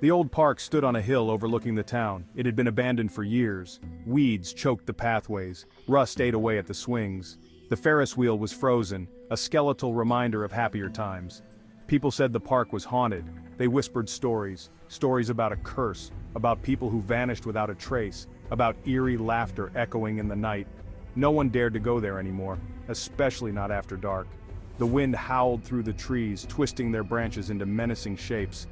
The old park stood on a hill overlooking the town. It had been abandoned for years. Weeds choked the pathways. Rust ate away at the swings. The Ferris wheel was frozen, a skeletal reminder of happier times. People said the park was haunted. They whispered stories about a curse, about people who vanished without a trace, about eerie laughter echoing in the night. No one dared to go there anymore, especially not after dark. The wind howled through the trees, twisting their branches into menacing shapes.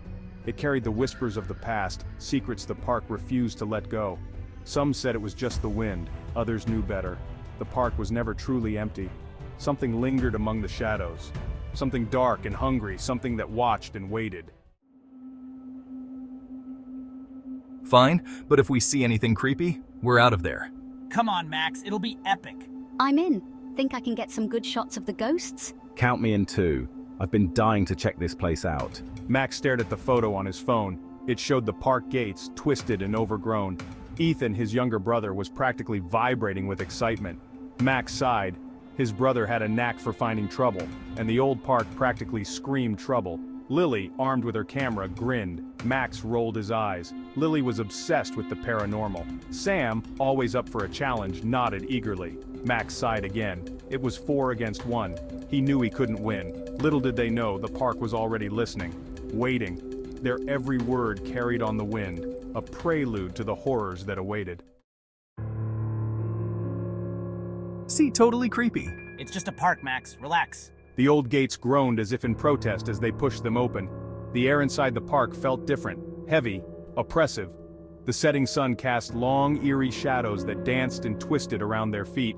It carried the whispers of the past, secrets the park refused to let go. Some said it was just the wind, others knew better. The park was never truly empty. Something lingered among the shadows. Something dark and hungry, something that watched and waited. Fine, but if we see anything creepy, we're out of there. Come on, Max, it'll be epic. I'm in. Think I can get some good shots of the ghosts? Count me in too. I've been dying to check this place out. Max stared at the photo on his phone. It showed the park gates, twisted and overgrown. Ethan, his younger brother, was practically vibrating with excitement. Max sighed. His brother had a knack for finding trouble, and the old park practically screamed trouble. Lily, armed with her camera, grinned. Max rolled his eyes. Lily was obsessed with the paranormal. Sam, always up for a challenge, nodded eagerly. Max sighed again. It was 4 against 1. He knew he couldn't win. Little did they know the park was already listening, waiting. Their every word carried on the wind, a prelude to the horrors that awaited. See, totally creepy. It's just a park, Max. Relax. The old gates groaned as if in protest as they pushed them open. The air inside the park felt different, heavy, oppressive. The setting sun cast long, eerie shadows that danced and twisted around their feet.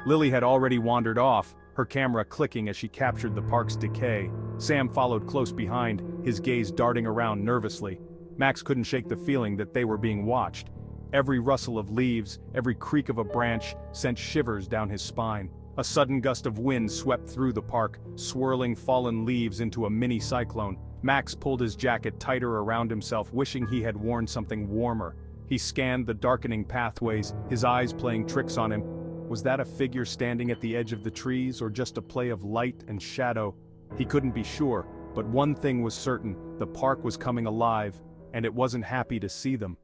Lily had already wandered off, her camera clicking as she captured the park's decay. Sam followed close behind, his gaze darting around nervously. Max couldn't shake the feeling that they were being watched. Every rustle of leaves, every creak of a branch sent shivers down his spine. A sudden gust of wind swept through the park, swirling fallen leaves into a mini cyclone. Max pulled his jacket tighter around himself, wishing he had worn something warmer. He scanned the darkening pathways, his eyes playing tricks on him. Was that a figure standing at the edge of the trees, or just a play of light and shadow? He couldn't be sure, but one thing was certain: the park was coming alive, and it wasn't happy to see them.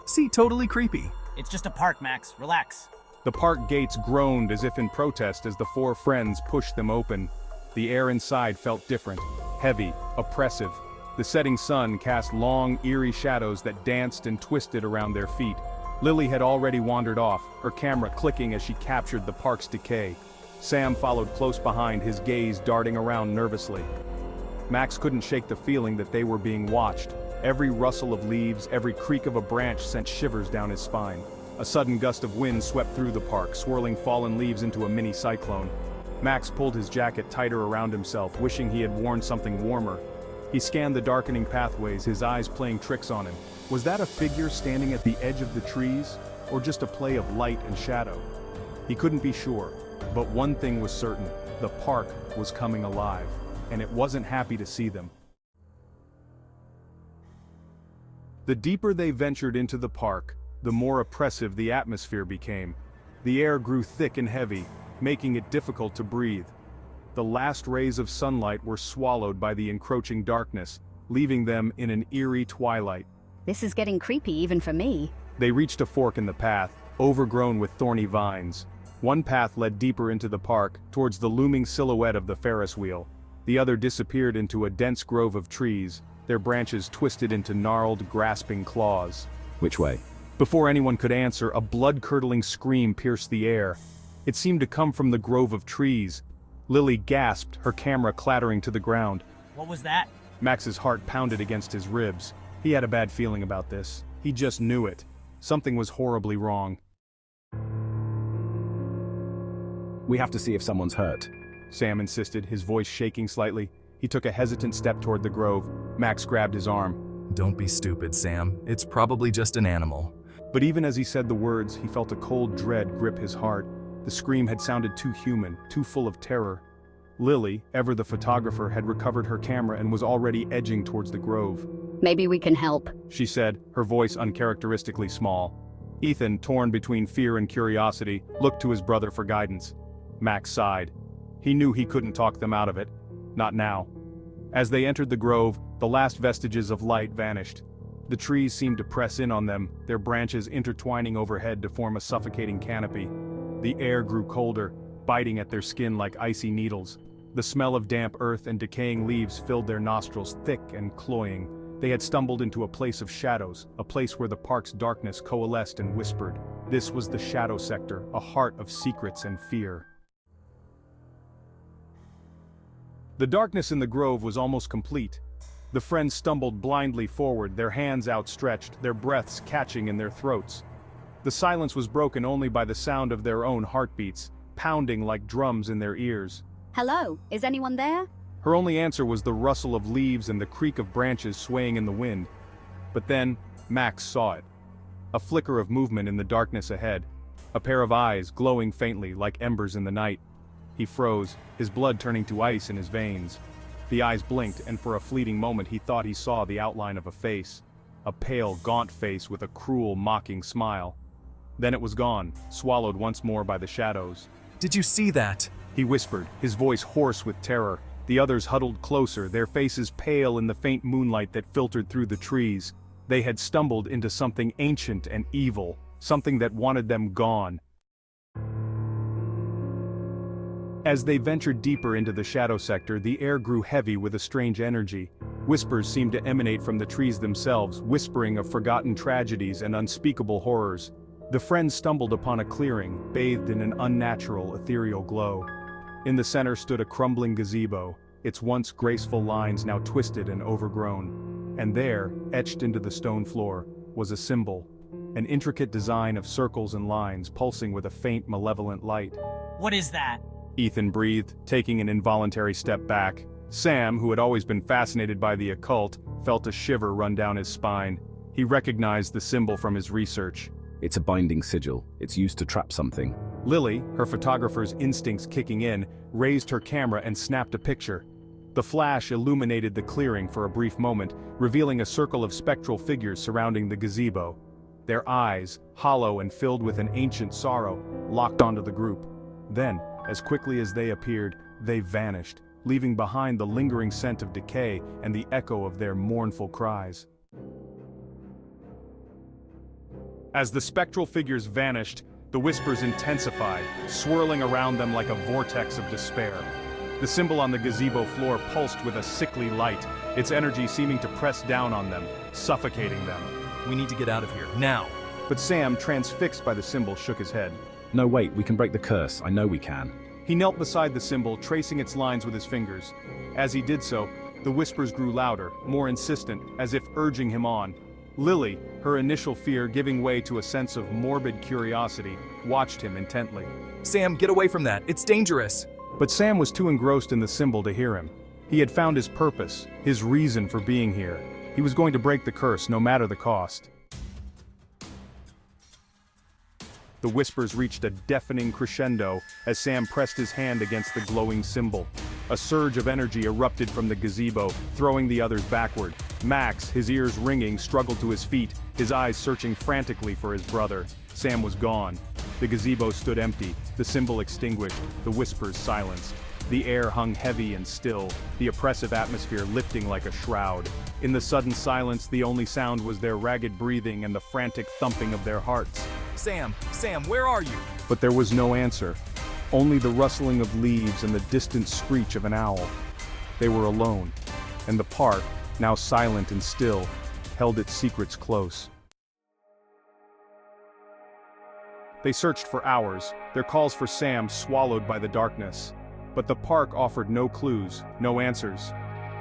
See, totally creepy. It's just a park, Max. Relax. The park gates groaned as if in protest as the 4 friends pushed them open. The air inside felt different, heavy, oppressive. The setting sun cast long, eerie shadows that danced and twisted around their feet. Lily had already wandered off, her camera clicking as she captured the park's decay. Sam followed close behind, his gaze darting around nervously. Max couldn't shake the feeling that they were being watched. Every rustle of leaves, every creak of a branch sent shivers down his spine. A sudden gust of wind swept through the park, swirling fallen leaves into a mini cyclone. Max pulled his jacket tighter around himself, wishing he had worn something warmer. He scanned the darkening pathways, his eyes playing tricks on him. Was that a figure standing at the edge of the trees, or just a play of light and shadow? He couldn't be sure, but one thing was certain: the park was coming alive, and it wasn't happy to see them. The deeper they ventured into the park, the more oppressive the atmosphere became. The air grew thick and heavy, making it difficult to breathe. The last rays of sunlight were swallowed by the encroaching darkness, leaving them in an eerie twilight. This is getting creepy even for me. They reached a fork in the path, overgrown with thorny vines. One path led deeper into the park, towards the looming silhouette of the Ferris wheel. The other disappeared into a dense grove of trees, their branches twisted into gnarled, grasping claws. Which way? Before anyone could answer, a blood-curdling scream pierced the air. It seemed to come from the grove of trees. Lily gasped, her camera clattering to the ground. What was that? Max's heart pounded against his ribs. He had a bad feeling about this. He just knew it. Something was horribly wrong. We have to see if someone's hurt. Sam insisted, his voice shaking slightly. He took a hesitant step toward the grove. Max grabbed his arm. Don't be stupid, Sam. It's probably just an animal. But even as he said the words, he felt a cold dread grip his heart. The scream had sounded too human, too full of terror. Lily, ever the photographer, had recovered her camera and was already edging towards the grove. Maybe we can help, she said, her voice uncharacteristically small. Ethan, torn between fear and curiosity, looked to his brother for guidance. Max sighed. He knew he couldn't talk them out of it. Not now. As they entered the grove, the last vestiges of light vanished. The trees seemed to press in on them, their branches intertwining overhead to form a suffocating canopy. The air grew colder, biting at their skin like icy needles. The smell of damp earth and decaying leaves filled their nostrils, thick and cloying. They had stumbled into a place of shadows, a place where the park's darkness coalesced and whispered. This was the shadow sector, a heart of secrets and fear. The darkness in the grove was almost complete. The friends stumbled blindly forward, their hands outstretched, their breaths catching in their throats. The silence was broken only by the sound of their own heartbeats, pounding like drums in their ears. Hello, is anyone there? Her only answer was the rustle of leaves and the creak of branches swaying in the wind. But then, Max saw it. A flicker of movement in the darkness ahead. A pair of eyes glowing faintly like embers in the night. He froze, his blood turning to ice in his veins. The eyes blinked, and for a fleeting moment he thought he saw the outline of a face. A pale, gaunt face with a cruel, mocking smile. Then it was gone, swallowed once more by the shadows. Did you see that? He whispered, his voice hoarse with terror. The others huddled closer, their faces pale in the faint moonlight that filtered through the trees. They had stumbled into something ancient and evil, something that wanted them gone. As they ventured deeper into the shadow sector, the air grew heavy with a strange energy. Whispers seemed to emanate from the trees themselves, whispering of forgotten tragedies and unspeakable horrors. The friends stumbled upon a clearing, bathed in an unnatural, ethereal glow. In the center stood a crumbling gazebo, its once graceful lines now twisted and overgrown. And there, etched into the stone floor, was a symbol, an intricate design of circles and lines pulsing with a faint, malevolent light. What is that? Ethan breathed, taking an involuntary step back. Sam, who had always been fascinated by the occult, felt a shiver run down his spine. He recognized the symbol from his research. It's a binding sigil. It's used to trap something. Lily, her photographer's instincts kicking in, raised her camera and snapped a picture. The flash illuminated the clearing for a brief moment, revealing a circle of spectral figures surrounding the gazebo. Their eyes, hollow and filled with an ancient sorrow, locked onto the group. Then, as quickly as they appeared, they vanished, leaving behind the lingering scent of decay and the echo of their mournful cries. As the spectral figures vanished, the whispers intensified, swirling around them like a vortex of despair. The symbol on the gazebo floor pulsed with a sickly light, its energy seeming to press down on them, suffocating them. We need to get out of here, now. But Sam, transfixed by the symbol, shook his head. No, wait, we can break the curse. I know we can. He knelt beside the symbol, tracing its lines with his fingers. As he did so, the whispers grew louder, more insistent, as if urging him on. Lily, her initial fear giving way to a sense of morbid curiosity, watched him intently. Sam, get away from that. It's dangerous. But Sam was too engrossed in the symbol to hear him. He had found his purpose, his reason for being here. He was going to break the curse, no matter the cost. The whispers reached a deafening crescendo as Sam pressed his hand against the glowing symbol. A surge of energy erupted from the gazebo, throwing the others backward. Max, his ears ringing, struggled to his feet, his eyes searching frantically for his brother. Sam was gone. The gazebo stood empty, the symbol extinguished, the whispers silenced. The air hung heavy and still, the oppressive atmosphere lifting like a shroud. In the sudden silence, the only sound was their ragged breathing and the frantic thumping of their hearts. Sam, where are you? But there was no answer. Only the rustling of leaves and the distant screech of an owl. They were alone, and the park, now silent and still, held its secrets close. They searched for hours, their calls for Sam swallowed by the darkness. But the park offered no clues, no answers.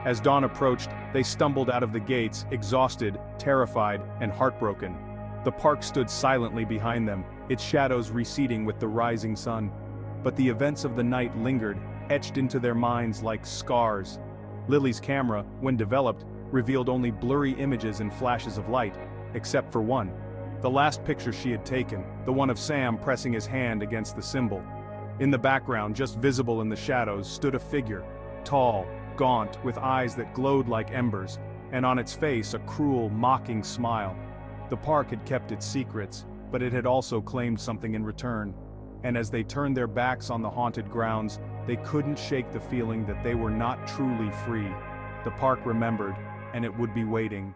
As dawn approached, they stumbled out of the gates, exhausted, terrified, and heartbroken. The park stood silently behind them, its shadows receding with the rising sun. But the events of the night lingered, etched into their minds like scars. Lily's camera, when developed, revealed only blurry images and flashes of light, except for one. The last picture she had taken, the one of Sam pressing his hand against the symbol. In the background, just visible in the shadows, stood a figure, tall, gaunt, with eyes that glowed like embers, and on its face a cruel, mocking smile. The park had kept its secrets, but it had also claimed something in return. And as they turned their backs on the haunted grounds, they couldn't shake the feeling that they were not truly free. The park remembered, and it would be waiting.